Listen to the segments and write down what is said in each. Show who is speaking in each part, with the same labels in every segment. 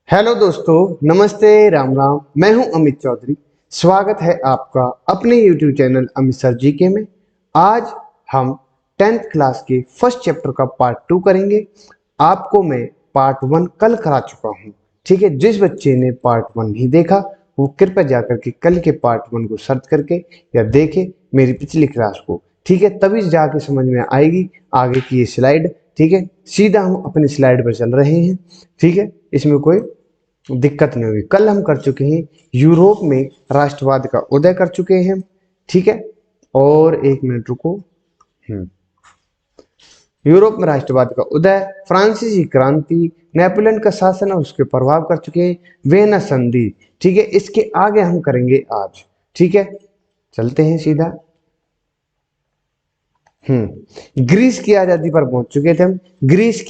Speaker 1: Hello दोस्तों, नमस्ते, राम राम। मैं हूं अमित चौधरी। स्वागत है आपका अपने YouTube channel Amit sir GK में। आज हम 10th क्लास के फर्स्ट चैप्टर का पार्ट 2 करेंगे। आपको मैं पार्ट 1 कल करा चुका हूं। ठीक है, जिस बच्चे ने पार्ट 1 नहीं देखा वो कृपया जाकर के कल के पार्ट 1 को सर्च करके या देखे मेरी पिछली क्लास को। ठीक है, तभी जाके समझ में आएगी आगे की ये स्लाइड। ठीक है, सीधा हम अपनी स्लाइड पर चल रहे हैं। ठीक है, इसमें कोई दिक्कत नहीं होगी। कल हम कर चुके हैं यूरोप में राष्ट्रवाद का उदय कर चुके हैं। ठीक है, और एक मिनट रुको। यूरोप में राष्ट्रवाद का उदय, फ्रांसीसी क्रांति, नेपोलियन का शासन और उसके प्रभाव कर चुके हैं, वेना संधि। ठीक है, इसके आगे हम करेंगे आज। ठीक है, चलते हैं सीधा। ग्रीस की आजादी पर पहुंच चुके थे हम। ग्रीस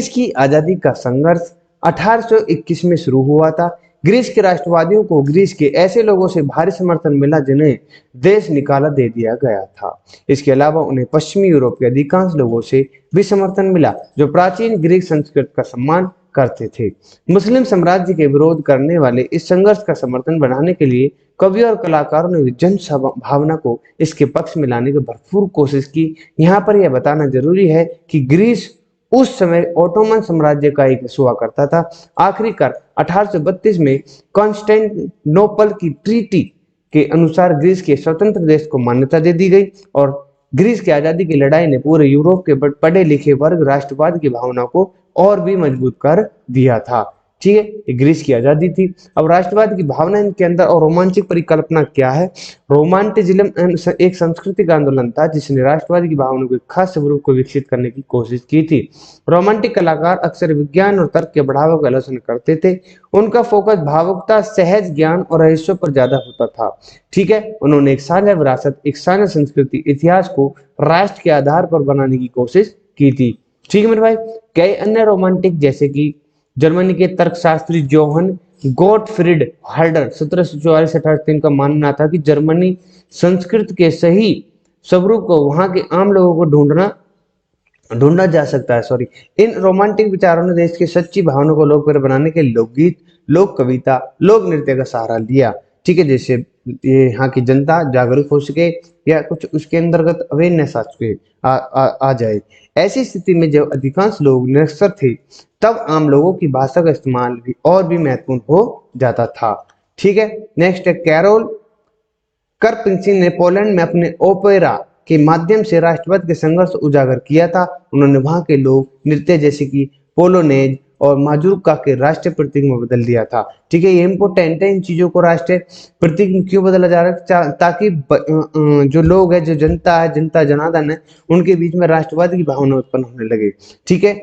Speaker 1: की आजादी का संघर्ष 1821 में शुरू हुआ था। ग्रीस के राष्ट्रवादियों को ग्रीस के ऐसे लोगों से भारी समर्थन मिला जिन्हें देश निकाला दे दिया गया था। इसके अलावा उन्हें पश्चिमी यूरोप के अधिकांश लोगों से भी समर्थन मिला जो प्राचीन ग्रीक संस्कृति का सम्मान करते थे। मुस्लिम साम्राज्य के विरोध करने वाले इस संघर्ष का समर्थन बढ़ाने के लिए कवियों और कलाकारों ने जन भावना को इसके पक्ष में लाने की भरपूर कोशिश की। यहाँ पर यह बताना जरूरी है कि ग्रीस उस समय ओटोमन साम्राज्य का एक हिस्सा हुआ करता था। आखिरकार 1832 में कॉन्स्टेंटिनोपल की ट्रीटी के अनुसार ग्रीस के स्वतंत्र देश को मान्यता दे दी गई और ग्रीस की आजादी की लड़ाई ने पूरे यूरोप के पढ़े लिखे वर्ग राष्ट्रवाद की भावना को और भी मजबूत कर दिया था। ठीक है, ये ग्रीस की आजादी थी। अब राष्ट्रवाद की भावना इनके अंदर और रोमांचिक परिकल्पना क्या है? रोमांटिसिज्म एक सांस्कृतिक आंदोलन था जिसने राष्ट्रवाद की भावना को एक खास स्वरूप को विकसित करने की कोशिश की थी। रोमांटिक कलाकार अक्सर विज्ञान और तर्क के बढ़ावे की आलोचना करते थे। उनका फोकस भावुकता, सहज ज्ञान और रहस्यों पर ज्यादा होता था। ठीक है, उन्होंने एक साझा विरासत, एक साझा संस्कृति, इतिहास को राष्ट्र के आधार पर बनाने की कोशिश की थी। ठीक है मेरे भाई। कई अन्य रोमांटिक जैसे कि जर्मनी के तर्कशास्त्री जोहन गोटफ्रीड हर्डर 1744-1803 का मानना था कि जर्मनी संस्कृत के सही स्वरूप को वहां के आम लोगों को ढूंढा जा सकता है। सॉरी, इन रोमांटिक विचारों ने देश की सच्ची भावना को लोकप्रिय बनाने के लोकगीत, लोक कविता, लोक नृत्य का सहारा लिया। ठीक है, जैसे ये यहाँ की जनता जागरूक हो सके या कुछ उसके अंतर्गत अवेयरनेस आ जाए। ऐसी स्थिति में जब अधिकांश लोग निरक्षर थे तब आम लोगों की भाषा का इस्तेमाल भी और भी महत्वपूर्ण हो जाता था। ठीक है, नेक्स्ट है कैरोल करपिंसिन ने पोलैंड में अपने ओपेरा के माध्यम से राष्ट्रवाद के संघर्ष उजागर किया था। उन्होंने वहां के लोक नृत्य जैसे कि पोलोनेज और माजूर्का के राष्ट्रीय प्रतीक में बदल दिया था। ठीक है, ये इंपोर्टेंट है। इन चीजों को राष्ट्रीय प्रतीक में क्यों बदला जा रहा है? ताकि जो लोग है, जो जनता है, जनता जनार्दन है, उनके बीच में राष्ट्रवाद की भावना उत्पन्न होने लगे। ठीक है,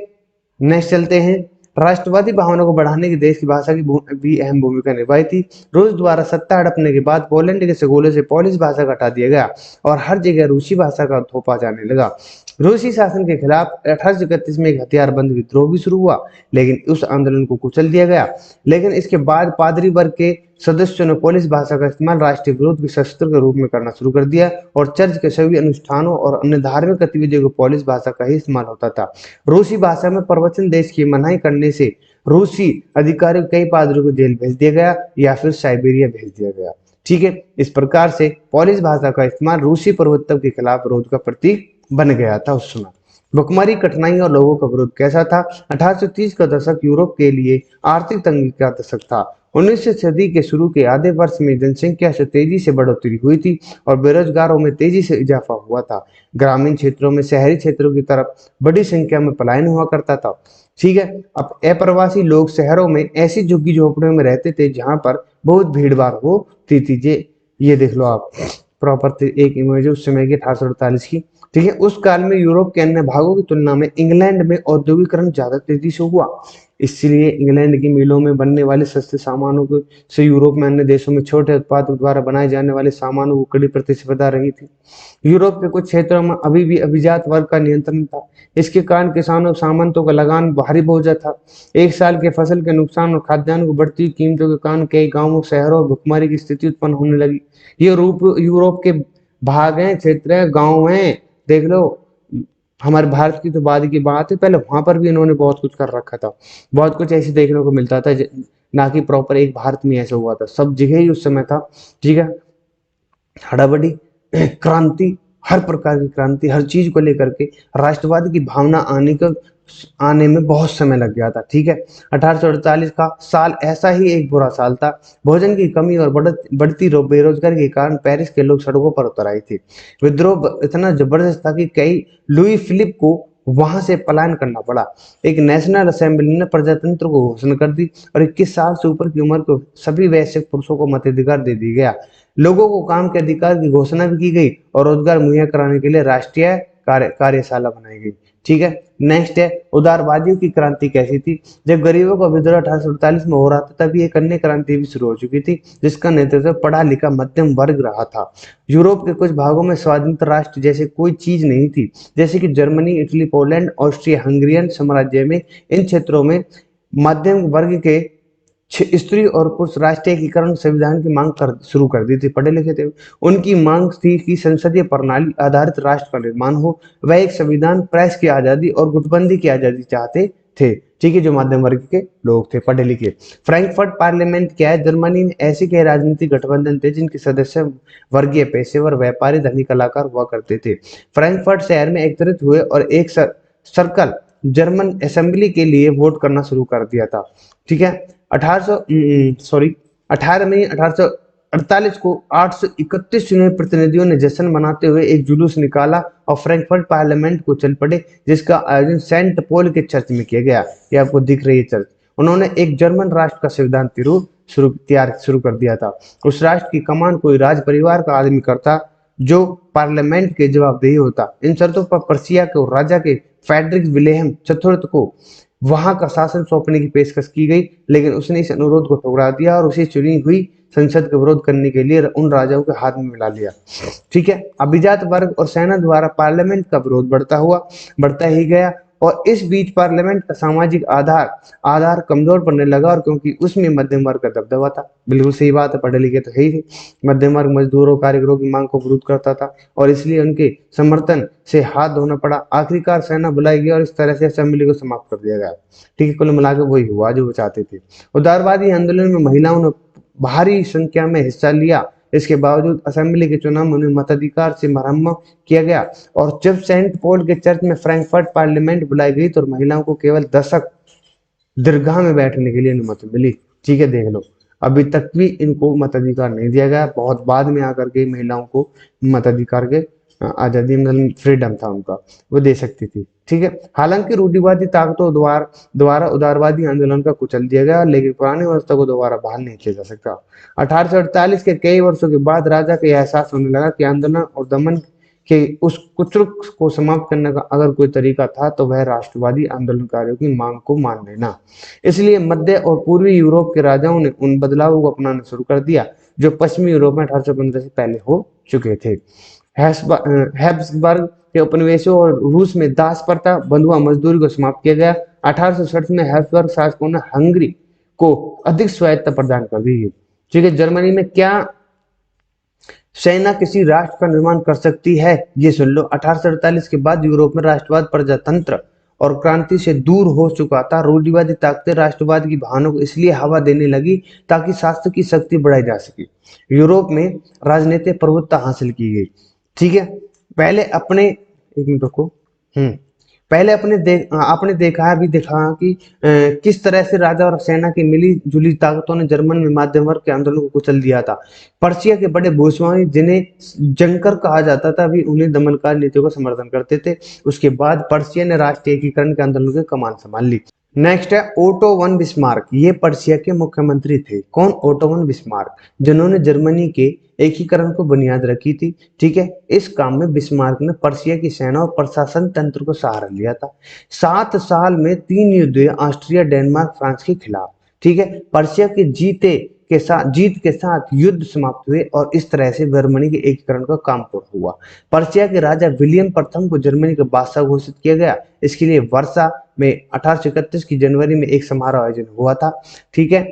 Speaker 1: नेक्स्ट चलते हैं। राष्ट्रवादी भावना को बढ़ाने की देश की भाषा की भी अहम भूमिका निभाई थी। रूस द्वारा सत्ता हड़पने के बाद पोलैंड के शगोले से पोलिश भाषा का हटा दिया गया और हर जगह रूसी भाषा का थोपा जाने लगा। रूसी शासन के खिलाफ 1831 में एक हथियारबंद विद्रोह भी शुरू हुआ, लेकिन उस आंदोलन को कुचल दिया गया। लेकिन इसके बाद पादरी वर्ग के सदस्यों ने पोलिश भाषा का इस्तेमाल राष्ट्रीय विरोध के शस्त्र के रूप में करना शुरू कर दिया और चर्च के सभी अनुष्ठानों और अन्य धार्मिक गतिविधियों को पोलिश भाषा का ही इस्तेमाल होता था। रूसी भाषा में प्रवचन देश की मनाही करने से रूसी अधिकारियों कई पादरियों को जेल भेज दिया गया या फिर साइबेरिया भेज दिया गया। ठीक है, इस प्रकार से पोलिश भाषा का इस्तेमाल रूसी प्रभुत्व के खिलाफ विरोध का प्रतीक बन गया था उस समय। भुखमरी, कठिनाई और लोगों का विरोध कैसा था? 1830 का दशक यूरोप के लिए आर्थिक तंगी का दशक था। 19वीं सदी के शुरू के आधे वर्ष में जनसंख्या से तेजी से बढ़ोतरी हुई थी और बेरोजगारों में तेजी से इजाफा हुआ था। ग्रामीण क्षेत्रों में शहरी क्षेत्रों की तरफ बड़ी संख्या में पलायन हुआ करता था। ठीक है, अब अप्रवासी लोग शहरों में ऐसी झुग्गी झोपड़ियों में रहते थे जहां पर बहुत भीड़ भाड़ होती थी। ये देख लो आप, प्रॉपर एक इमेज है उस समय की 1848 की। ठीक है, उस काल में यूरोप के अन्य भागों की तुलना में इंग्लैंड में औद्योगिकरण ज्यादा तेजी से हुआ। इसलिए इंग्लैंड की मिलों में बनने वाले सस्ते सामानों को से यूरोप में अन्य देशों में छोटे उत्पादकों द्वारा बनाए जाने वाले सामानों को कड़ी प्रतिस्पर्धा रही थी। यूरोप के कुछ क्षेत्रों में अभी भी अभिजात वर्ग का नियंत्रण था। इसके कारण किसानों सामंतों का लगान भारी बोझा था। एक साल के फसल के नुकसान और खाद्यान्न को बढ़ती कीमतों के कारण कई गांवों, शहरों और भुखमरी की स्थिति उत्पन्न होने लगी। ये यूरोप के भाग हैं, क्षेत्र है, गाँव है, देख लो। हमारे भारत की तो बाद की बात है, पहले वहां पर भी इन्होंने बहुत कुछ कर रखा था। बहुत कुछ ऐसे देखने को मिलता था, ना कि प्रॉपर एक भारत में ऐसा हुआ था, सब जगह ही उस समय था। ठीक है, हड़बड़ी, क्रांति, हर प्रकार की क्रांति, हर चीज को लेकर के राष्ट्रवाद की भावना आने में बहुत समय लग गया था। ठीक है, 1848 का साल ऐसा ही एक बुरा साल था। भोजन की कमी और बढ़ती बेरोजगारी के कारण पेरिस के लोग सड़कों पर उतर आए थे। विद्रोह इतना जबरदस्त था कि कई लुई फिलिप को वहां से पलायन करना पड़ा। एक नेशनल असेंबली ने प्रजातंत्र को घोषणा कर दी और 21 साल से ऊपर की उम्र को सभी वयस्क पुरुषों को मताधिकार दे दी गया। लोगों को काम के अधिकार की घोषणा भी की गई और रोजगार मुहैया कराने के लिए राष्ट्रीय कार्यशाला बनाई गई। ठीक है, नेक्स्ट है उदारवादियों की क्रांति कैसी थी। जब गरीबों का विद्रोह 1848 में हो रहा था, तभी एक अन्य क्रांति भी शुरू हो चुकी थी, जिसका नेतृत्व पढ़ा लिखा मध्यम वर्ग रहा था। यूरोप के कुछ भागों में स्वतंत्र राष्ट्र जैसे कोई चीज नहीं थी, जैसे कि Germany, Italy, Poland, Austria Hungarian साम्राज्य में। इन क्षेत्रों में मध्यम वर्ग के स्त्री और पुरुष राष्ट्रीय एकीकरण संविधान की मांग शुरू कर दी थी, पढ़े लिखे थे। उनकी मांग थी कि संसदीय प्रणाली आधारित राष्ट्र का निर्माण हो। वह एक संविधान, प्रेस की आजादी और गुटबंदी की आजादी चाहते थे। ठीक है, जो मध्यम वर्ग के लोग थे, पढ़े लिखे। फ्रैंकफर्ट पार्लियामेंट क्या है, जर्मनी में ऐसे कई राजनीतिक गठबंधन थे जिनके सदस्य वर्गीय, पेशेवर, व्यापारी, धनी, कलाकार हुआ करते थे। फ्रैंकफर्ट शहर में एकत्रित हुए और एक सर्कल जर्मन असेंबली के लिए वोट करना शुरू कर दिया था। ठीक है, 18 मई 1848 को 831 चुने प्रतिनिधियों ने जश्न मनाते हुए एक जुलूस निकाला और फ्रैंकफर्ट पार्लियामेंट को चल पड़े, जिसका आयोजन सेंट पॉल के चर्च में किया गया। ये आपको दिख रही है चर्च। उन्होंने एक जर्मन राष्ट्र का संविधान शुरू कर दिया था। उस राष्ट्र की कमान कोई राज परिवार का आदमी करता, जो पार्लियामेंट के जवाबदेही होता। इन शर्तों पर पर्सिया को राजा के फेडरिक विलेहम चतुर्थ को वहां का शासन सौंपने की पेशकश की गई, लेकिन उसने इस अनुरोध को ठुकरा दिया और उसे चुनी हुई संसद का विरोध करने के लिए उन राजाओं के हाथ में मिला लिया। ठीक है, अभिजात वर्ग और सेना द्वारा पार्लियामेंट का विरोध बढ़ता ही गया और इस बीच पार्लियामेंट का सामाजिक आधार कमजोर पड़ने लगा, और क्योंकि उसमें मध्यम वर्ग का दबदबा था। बिल्कुल सही बात है, पढ़े लिखे तो है ही थे। मध्यम वर्ग मजदूरों, कारीगरों की मांग को विरोध करता था और इसलिए उनके समर्थन से हाथ धोना पड़ा। आखिरकार सेना बुलाई गई और इस तरह से असेंबली को समाप्त कर दिया गया। ठीक है, कुल मिलाकर वही हुआ जो वो चाहते थे। उदारवादी आंदोलन में महिलाओं ने भारी संख्या में हिस्सा लिया। इसके बावजूद असेंबली के चुनाव में उन्हें मताधिकार से मरम्मत किया गया और जब सेंट पॉल के चर्च में फ्रैंकफर्ट पार्लियामेंट बुलाई गई तो महिलाओं को केवल दशक दीर्घा में बैठने के लिए अनुमति मिली। ठीक है, देख लो, अभी तक भी इनको मताधिकार नहीं दिया गया, बहुत बाद में आकर के महिलाओं को मताधिकार के आजादी, मतलब फ्रीडम था उनका, वो दे सकती थी। ठीक है, हालांकि रूढ़िवादी ताकतों द्वारा उदारवादी आंदोलन का कुचल दिया गया, लेकिन पुरानी व्यवस्था को दोबारा बहाल नहीं किया जा सकता। 1848 के कई वर्षों के बाद राजा को यह एहसास होने लगा कि आंदोलन और दमन के उस कुचल को समाप्त करने का अगर कोई तरीका था तो वह राष्ट्रवादी आंदोलनकारियों की मांग को मान लेना। इसलिए मध्य और पूर्वी यूरोप के राजाओं ने उन बदलावों को अपनाना शुरू कर दिया जो पश्चिमी यूरोप में 1815 से पहले हो चुके थे। हैब्सबर्ग के उपनिवेशों और रूस में दास प्रथा, बंधुआ मजदूरी को समाप्त किया गया। 1860 में हैब्सबर्ग शासकों ने हंगरी को अधिक स्वायत्तता प्रदान कर दी। ठीक है, जर्मनी में क्या सेना किसी राष्ट्र का निर्माण कर सकती है, ये सुन लो। 1848 के बाद यूरोप में राष्ट्रवाद, प्रजातंत्र और क्रांति से दूर हो चुका था। रूढ़िवादी ताकतें राष्ट्रवाद की भावना को इसलिए हवा देने लगी ताकि शास्त्र की शक्ति बढ़ाई जा सके। यूरोप में राजनीतिक प्रभुत्व हासिल की गई। ठीक है, पहले अपने एक मिनट रुको। पहले आपने देखा कि किस तरह से राजा और सेना की मिली जुली ताकतों ने जर्मन में मध्यम वर्ग के आंदोलन को कुचल दिया था। पर्शिया के बड़े भूस्वामी, जिन्हें जंकर कहा जाता था, भी उन्हें दमनकारी नीतियों का समर्थन करते थे। उसके बाद पर्शिया ने राष्ट्रीय एकीकरण के आंदोलन की कमान संभाल ली। नेक्स्ट है ओटो वन बिस्मार्क। ये पर्शिया के मुख्यमंत्री थे। कौन? ओटो वन बिस्मार्क, जिन्होंने जर्मनी के एकीकरण को बुनियाद रखी थी। ठीक है, इस काम में बिस्मार्क ने पर्शिया की सेना और प्रशासन तंत्र को सहारा लिया था। 7 साल में 3 युद्ध हुए, ऑस्ट्रिया, डेनमार्क, फ्रांस के खिलाफ। ठीक है, पर्शिया के जीत के साथ युद्ध समाप्त हुए और इस तरह से जर्मनी के एकीकरण का काम पूरा हुआ। पर्शिया के राजा विलियम प्रथम को जर्मनी का बादशाह घोषित किया गया। इसके लिए वर्षा में 1831 की जनवरी में एक समारोह आयोजन हुआ था। ठीक है,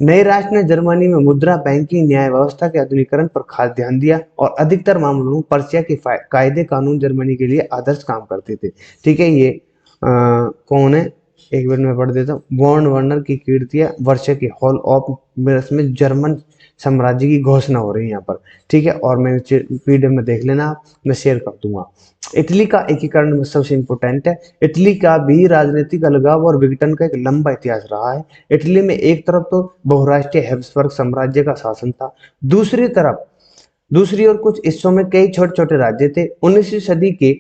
Speaker 1: नए राष्ट्र ने जर्मनी में मुद्रा, बैंकिंग, न्याय व्यवस्था के आधुनिकीकरण पर खास ध्यान दिया और अधिकतर मामलों में पर्शिया के कायदे कानून जर्मनी के लिए आदर्श काम करते थे। ठीक है, ये कौन है, एक मिनट में पढ़ देता हूँ। बॉर्न वर्नर की कीर्तियां वर्षा के हॉल ऑफ मिरर्स में जर्मन साम्राज्य की घोषणा हो रही है यहाँ पर। ठीक है, और मैं पीडीएफ में देख लेना, मैं शेयर कर दूंगा। इटली का एकीकरण में सबसे इंपॉर्टेंट है, इटली का भी राजनीतिक अलगाव और विघटन का एक लंबा इतिहास रहा है। इटली में एक तरफ तो बहुराष्ट्रीय हैब्सबर्ग साम्राज्य का शासन था, दूसरी ओर कुछ हिस्सों में कई छोटे छोटे राज्य थे। 19वीं सदी के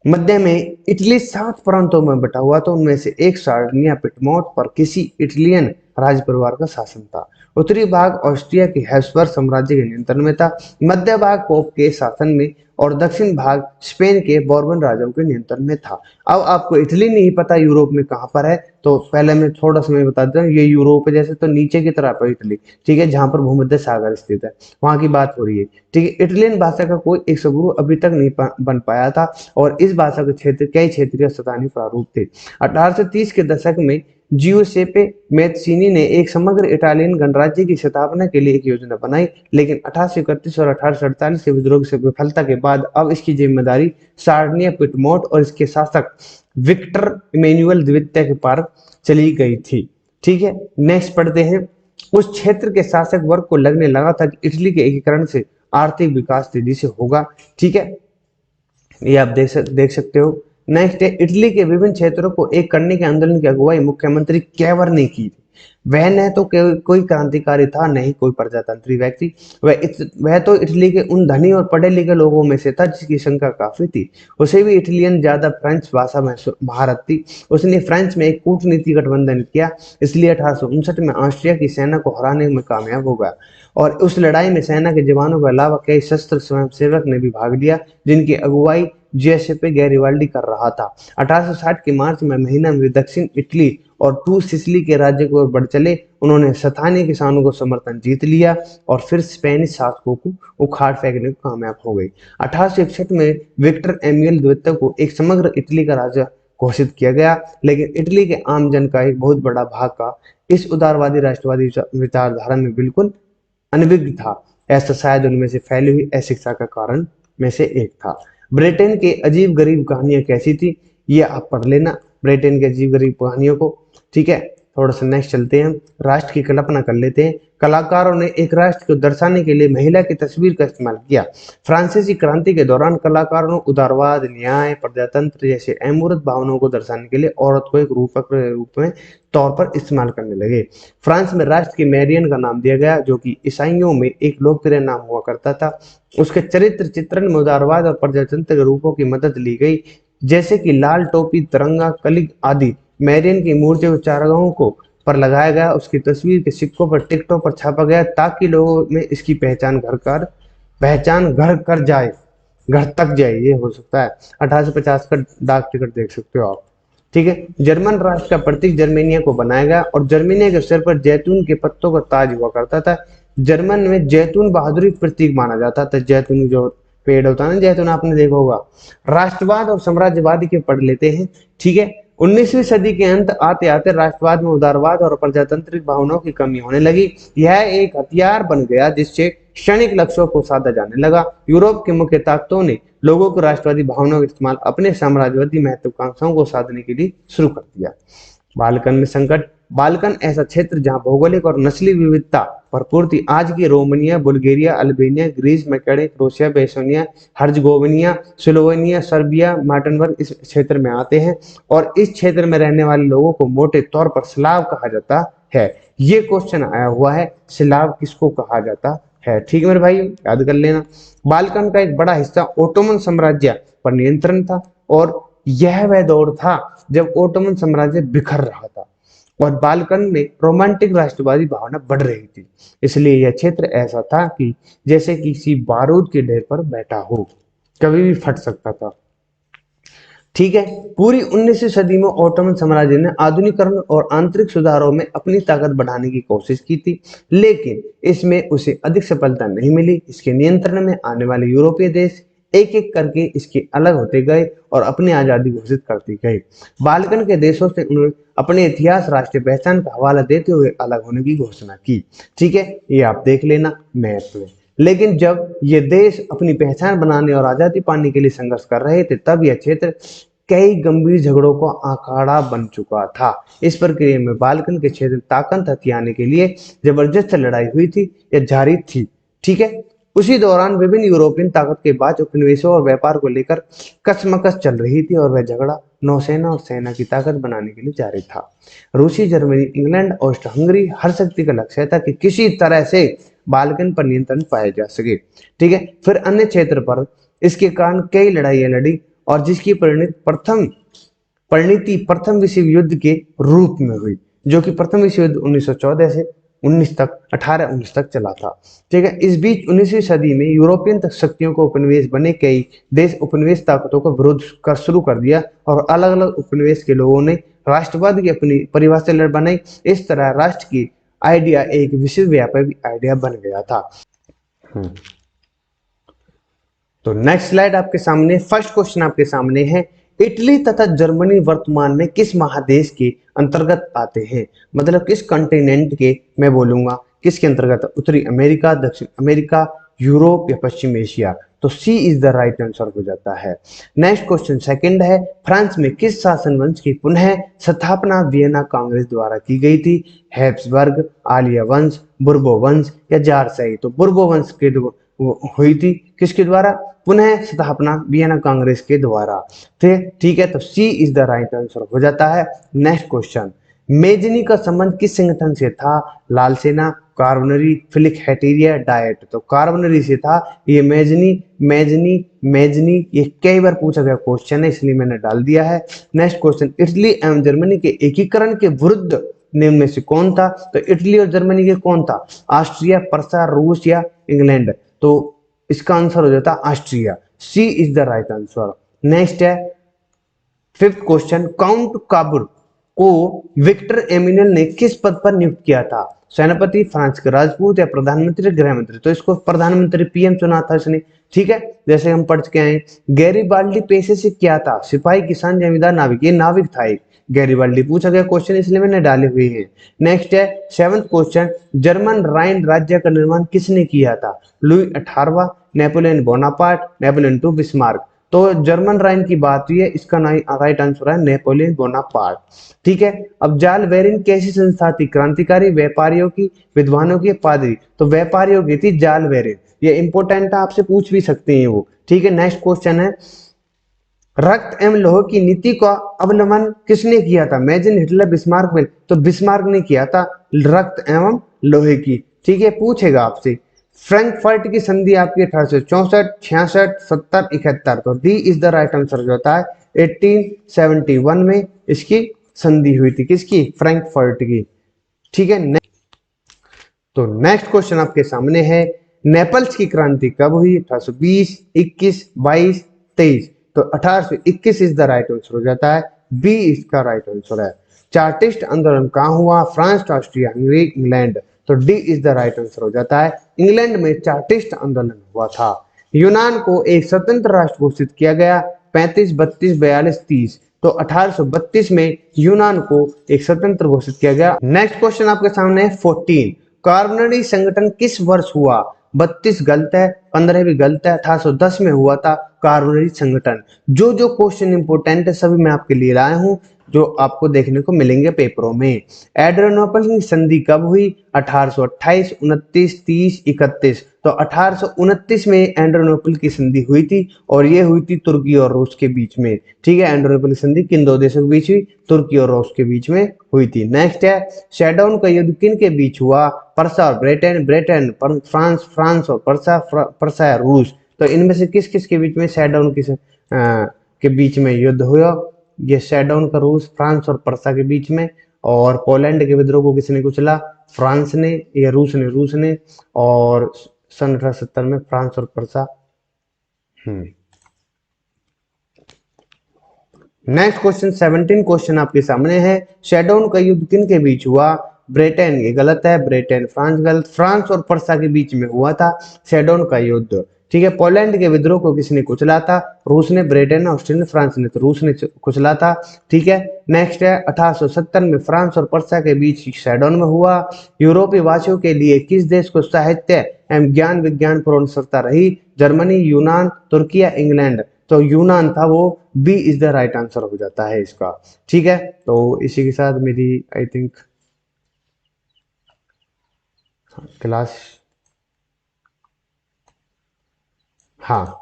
Speaker 1: मध्य में इटली 7 प्रांतों में बटा हुआ था, उनमें से एक सार्डिनिया पिटमोट पर किसी इटालियन राज परिवार का शासन था। उत्तरी भाग ऑस्ट्रिया के हैब्सबर्ग साम्राज्य के नियंत्रण में था, मध्य भाग पोप के शासन में, और दक्षिण भाग स्पेन के बोर्बन राजाओं के नियंत्रण में था। अब आपको इटली नहीं पता यूरोप में कहाँ पर है, तो पहले मैं थोड़ा सा मैं बता देता हूँ। ये यूरोप है, जैसे तो नीचे की तरफ है इटली, ठीक है, जहाँ पर भूमध्य सागर स्थित है, वहां की बात हो रही है। ठीक है, इटालियन भाषा का कोई एक स्वरूप अभी तक नहीं बन पाया था, और इस भाषा के क्षेत्र कई क्षेत्रीय स्थानीय प्रारूप थे। 1830 के दशक में जियुसेप्पे मैत्सिनी ने एक समग्र इटालियन गणराज्य की स्थापना के लिए एक योजना बनाई, लेकिन 1831 और 1848 के विद्रोह से विफलता के बाद अब इसकी जिम्मेदारी सार्डिनिया पिटमोट और इसके शासक विक्टर इमैनुअल द्वितीय के पार चली गई थी। ठीक है, नेक्स्ट पढ़ते हैं। उस क्षेत्र के शासक वर्ग को लगने लगा था कि इटली के एकीकरण से आर्थिक विकास तेजी से होगा। ठीक है, ये आप देख सकते हो। नेक्स्ट है, इटली के विभिन्न क्षेत्रों को एक करने के आंदोलन की अगुवाई मुख्यमंत्री कैवर ने की। वह न तो कोई क्रांतिकारी था, न ही कोई प्रजातंत्री व्यक्ति। वह तो इटली के उन धनी और पढ़े लिखे लोगों में से था जिसकी संख्या काफी थी। उसे भी इटालियन ज्यादा फ्रेंच भाषा में महारत थी। उसने फ्रेंच में एक कूटनीति गठबंधन किया, इसलिए 1859 में ऑस्ट्रिया की सेना को हराने में कामयाब हो गया, और उस लड़ाई में सेना के जवानों के अलावा कई सशस्त्र स्वयंसेवक ने भी भाग लिया, जिनकी अगुवाई जियुसेप्पे गैरिबाल्डी कर रहा था। 1860 के मार्च में महीना में दक्षिण इटली और टू सिसिली के राज्य को बढ़ चले। उन्होंने स्थानीय किसानों को समर्थन जीत लिया और फिर स्पेनिश शासकों को उखाड़ फेंकने में कामयाब हो गई। 1861 में विक्टर एमियल द्वितीय को एक समग्र इटली का राजा घोषित किया गया, लेकिन इटली के आम जन का एक बहुत बड़ा भाग का इस उदारवादी राष्ट्रवादी विचारधारा में बिल्कुल अनभिज्ञ था। ऐसा शायद उनमें से फैली हुई अशिक्षा का कारण में से एक था। ब्रिटेन के अजीब गरीब कहानियां कैसी थी, ये आप पढ़ लेना, ब्रिटेन के अजीब गरीब कहानियों को। ठीक है, थोड़ा सा नेक्स्ट चलते हैं, राष्ट्र की कल्पना कर लेते हैं। कलाकारों ने एक राष्ट्र को दर्शाने के लिए महिला की तस्वीर का इस्तेमाल किया। फ्रांसीसी क्रांति के दौरान कलाकारों ने उदारवाद, न्याय, प्रजातंत्र जैसे अमूर्त भावनाओं को दर्शाने के लिए औरत को एक रूपक के रूप में तौर पर इस्तेमाल करने लगे। फ्रांस में राष्ट्र की मैरियन का नाम दिया गया, जो कि ईसाइयों में एक लोकप्रिय नाम हुआ करता था। उसके चरित्र चित्रण में उदारवाद और प्रजातंत्र के रूपों की मदद ली गई, जैसे कि लाल टोपी, तिरंगा, कलिग आदि। मैरियन की मूर्ति को चारागाहों को पर लगाया गया, उसकी तस्वीर के सिक्कों पर, टिकटों पर छापा गया, ताकि लोगों में इसकी पहचान घर कर जाए, घर तक जाए, ये हो सकता है। 1850 का डाक टिकट देख सकते हो आप। ठीक है, जर्मन राष्ट्र का प्रतीक जर्मेनिया को बनाया गया, और जर्मेनिया के सिर पर जैतून के पत्तों का ताज हुआ करता था। जर्मन में जैतून बहादुरी प्रतीक माना जाता था। जैतून जो पेड़ होता है ना, जैतून आपने देखा होगा। राष्ट्रवाद और साम्राज्यवादी के पढ़ लेते हैं। ठीक है, 19वीं सदी के अंत आते आते राष्ट्रवाद में उदारवाद और प्रजातांत्रिक भावनाओं की कमी होने लगी। यह एक हथियार बन गया जिससे क्षणिक लक्ष्यों को साधा जाने लगा। यूरोप के मुख्य ताकतों ने लोगों को राष्ट्रवादी भावनाओं का इस्तेमाल अपने साम्राज्यवादी महत्वाकांक्षाओं को साधने के लिए शुरू कर दिया। बाल्कन में संकट। बाल्कन ऐसा क्षेत्र जहां भौगोलिक और नस्ली विविधता भरपूर थी। आज की Romania, Bulgaria, Albania, Greece, Macedonia, Croatia, Bosnia, Herzegovina, Slovenia, Serbia, मार्टिनबर्ग इस क्षेत्र में आते हैं, और इस क्षेत्र में रहने वाले लोगों को मोटे तौर पर स्लाव कहा जाता है। ये क्वेश्चन आया हुआ है, स्लाव किसको कहा जाता है। ठीक है मेरे भाई, याद कर लेना। बाल्कन का एक बड़ा हिस्सा ओटोमन साम्राज्य पर नियंत्रण था, और यह वह दौर था जब ओटोमन साम्राज्य बिखर रहा था और बाल्कन में रोमांटिक राष्ट्रवादी भावना बढ़ रही थी। इसलिए यह क्षेत्र ऐसा था कि जैसे किसी बारूद के ढेर पर बैठा हो, कभी भी फट सकता था। ठीक है, पूरी 19वीं सदी में ओटोमन साम्राज्य ने आधुनिकीकरण और आंतरिक सुधारों में अपनी ताकत बढ़ाने की कोशिश की थी, लेकिन इसमें उसे अधिक सफलता नहीं मिली। इसके नियंत्रण में आने वाले यूरोपीय देश एक एक करके इसके अलग होते गए और अपनी आज़ादी घोषित करते गए। बाल्कन के देशों से उन्होंने अपने इतिहास, राष्ट्रीय पहचान का हवाला देते हुए अलग होने की घोषणा की। ठीक है, ये आप देख लेना मैप में। लेकिन जब ये देश अपनी पहचान बनाने और आज़ादी पाने के लिए संघर्ष कर रहे थे, तब यह क्षेत्र कई गंभीर झगड़ों का अखाड़ा बन चुका था। इस प्रक्रिया में बाल्कन के क्षेत्र ताकत हथियाने के लिए जबरदस्त लड़ाई हुई थी या जारी थी। ठीक है, उसी दौरान विभिन्न यूरोपियन ताकत के बाद उपनिवेशों और व्यापार को लेकर कशमकश चल रही थी और वह झगड़ा नौसेना और सेना की ताकत बनाने के लिए जारी था। रूसी, जर्मनी, इंग्लैंड, ऑस्ट्रिया हंगरी हर शक्ति का लक्ष्य था कि किसी तरह से बाल्कन पर नियंत्रण पाया जा सके। ठीक है, फिर अन्य क्षेत्र पर इसके कारण कई लड़ाइयां लड़ी और जिसकी परिणति प्रथम विश्व युद्ध के रूप में हुई, जो कि प्रथम विश्व युद्ध 1914 से 1819 तक चला था। ठीक है, इस बीच 19वीं सदी में यूरोपियन शक्तियों को उपनिवेश बने कई देश उपनिवेश ताकतों का विरोध कर शुरू कर दिया और अलग अलग उपनिवेश के लोगों ने राष्ट्रवाद की अपनी परिभाषा बनाई। इस तरह राष्ट्र की आइडिया एक विश्वव्यापी आइडिया बन गया था। तो नेक्स्ट स्लाइड आपके सामने, फर्स्ट क्वेश्चन आपके सामने है, इटली तथा जर्मनी वर्तमान में किस महादेश के अंतर्गत आते हैं? मतलब किस कॉन्टिनेंट के, मैं बोलूंगा किसके अंतर्गत, उत्तरी अमेरिका, दक्षिण अमेरिका, यूरोप या पश्चिम एशिया। तो सी इज द राइट आंसर हो जाता है। नेक्स्ट क्वेश्चन सेकंड है, फ्रांस में किस शासन वंश की पुनः स्थापना वियना कांग्रेस द्वारा की गई थी? हैब्सबर्ग, आलिया वंश, बुर्बो वंश या जारशाही? तो बुर्बो वंश के हुई थी, किसके द्वारा? पुनः स्थापना वियना कांग्रेस के द्वारा। ठीक है, तो सी इज द राइट आंसर हो जाता है। नेक्स्ट क्वेश्चन, मेजनी का संबंध किस संगठन से था? लाल सेना, कार्बनरी, फिलिक हेटेरिया, डाइट? तो कार्बनरी से था ये। मेजनी ये कई बार पूछा गया क्वेश्चन है, इसलिए मैंने डाल दिया है। नेक्स्ट क्वेश्चन, इटली एवं जर्मनी के एकीकरण के विरुद्ध निम्न में से कौन था? तो इटली और जर्मनी के कौन था? ऑस्ट्रिया, प्रसा, रूस या इंग्लैंड? तो इसका आंसर हो जाता Austria. C is the right answer. Next है फिफ्थ क्वेश्चन, काउंट काबुर को विक्टर एमिनल ने किस पद पर नियुक्त किया था? सेनापति, फ्रांस के राजपूत या प्रधानमंत्री, गृहमंत्री? तो इसको प्रधानमंत्री पीएम चुना था इसने। ठीक है, जैसे हम पढ़ के आए। गैरीबाल्डी पेशे से क्या था? सिपाही, किसान, जमींदार, नाविक? ये नाविक था एक। गैरीबाल्डी पूछा गया क्वेश्चन, इसलिए मैंने डाले हुए हैं। नेक्स्ट है सेवंथ क्वेश्चन, जर्मन राइन राज्य का निर्माण किसने किया था? लुई 18वां, Napoleon Bonaparte, Napoleon two, Bismarck? तो जर्मन राइन की बात हुई है, इसका राइट आंसर है नेपोलियन बोनापार्ट। ठीक है, अब जाल वेरिन कैसी संस्था थी? क्रांतिकारी, व्यापारियों की, विद्वानों की, पादरी? तो व्यापारियों की थी जाल वेरिन। ये इंपोर्टेंट है, आपसे पूछ भी सकते हैं वो। ठीक है, नेक्स्ट क्वेश्चन है, रक्त एवं लोह की नीति का अवलंबन किसने किया था? मेजन, हिटलर, बिस्मार्क? में तो बिस्मार्क ने किया था रक्त एवं लोहे की। ठीक है, पूछेगा आपसे। फ्रैंकफर्ट की संधि आपकी 1864, 66, 70, 71? तो D is the right answer जो होता है 1871 में इसकी संधि हुई थी, किसकी? फ्रैंकफर्ट की। ठीक है, तो नेक्स्ट क्वेश्चन आपके सामने है, नेपल्स की क्रांति कब हुई? 1820, 21, 22, 23? तो 1821 इज द राइट आंसर हो जाता है। बी इसका राइट आंसर है। चार्टिस्ट आंदोलन कहाँ हुआ? France, Austria Hungary, England? तो D is the right answer हो जाता है। इंग्लैंड में चार्टिस्ट आंदोलन हुआ था। यूनान को एक स्वतंत्र राष्ट्र घोषित किया गया 35, 32, 42, 30? तो 1832 में यूनान को एक स्वतंत्र घोषित किया गया। नेक्स्ट क्वेश्चन आपके सामने है 14, कार्बनरी संगठन किस वर्ष हुआ? 32 गलत है, 15 भी गलत है, 1810 में हुआ था कार्बनरी संगठन। जो जो क्वेश्चन इंपोर्टेंट है सभी मैं आपके लिए लाया हूं, जो आपको देखने को मिलेंगे पेपरों में। एड्रियानोपल की संधि कब हुई? 1828, 29, 30, 31? तो 1829 में एड्रियानोपल की संधि हुई थी और ये हुई थी तुर्की और रूस के बीच में। ठीक है, एड्रियानोपल की संधि किन दो देशों के बीच हुई? तुर्की और रूस के बीच में हुई थी। नेक्स्ट है, शैडाउन का युद्ध किन के बीच हुआ? पर्सा और ब्रिटेन, फ्रांस, और पर्सा रूस? तो इनमें से किस किस के बीच में शैडाउन के बीच में युद्ध हुआ? ये शैडाउन का रूस, फ्रांस और पर्सा के बीच में। और पोलैंड के विद्रोह को किसने कुचला? फ्रांस ने या रूस ने। और सन 1870 में फ्रांस और पर्सा। नेक्स्ट क्वेश्चन 17 क्वेश्चन आपके सामने है, शैडाउन का युद्ध किन के बीच हुआ? ब्रिटेन, ये गलत है, ब्रिटेन, फ्रांस गलत, फ्रांस और पर्सा के बीच में हुआ था शैडाउन का युद्ध। ठीक है। पोलैंड के विद्रोह को किसने कुचला था? रूस ने, ब्रिटेन ने, ऑस्ट्रिया ने, फ्रांस ने। तो रूस ने कुचला था। ठीक है। नेक्स्ट है 1870 में फ्रांस और पर्सिया के बीच सैडोन में हुआ। यूरोपीय वासियों के लिए किस देश को साहित्य एवं ज्ञान विज्ञान पर अनुसरता रही? जर्मनी, यूनान, तुर्की या इंग्लैंड? तो यूनान था वो। B is the right answer हो जाता है इसका। ठीक है। तो इसी के साथ मेरी आई थिंक क्लास, हाँ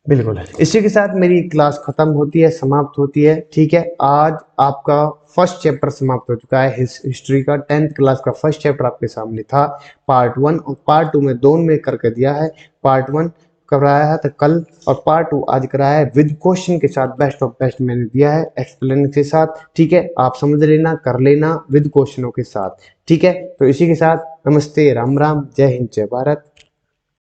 Speaker 1: बिल्कुल, इसी के साथ मेरी क्लास खत्म होती है, समाप्त होती है। ठीक है। आज आपका फर्स्ट चैप्टर समाप्त हो चुका है। हिस्ट्री का 10th क्लास का फर्स्ट चैप्टर आपके सामने था। पार्ट 1 और पार्ट 2 में दोनों में करके दिया है। पार्ट 1 कराया था कल और पार्ट 2 आज कराया है विद क्वेश्चन के साथ। बेस्ट ऑफ बेस्ट मैंने दिया है एक्सप्लेन के साथ। ठीक है। आप समझ लेना, कर लेना विद क्वेश्चनों के साथ। ठीक है। तो इसी के साथ नमस्ते, राम राम, जय हिंद, जय भारत।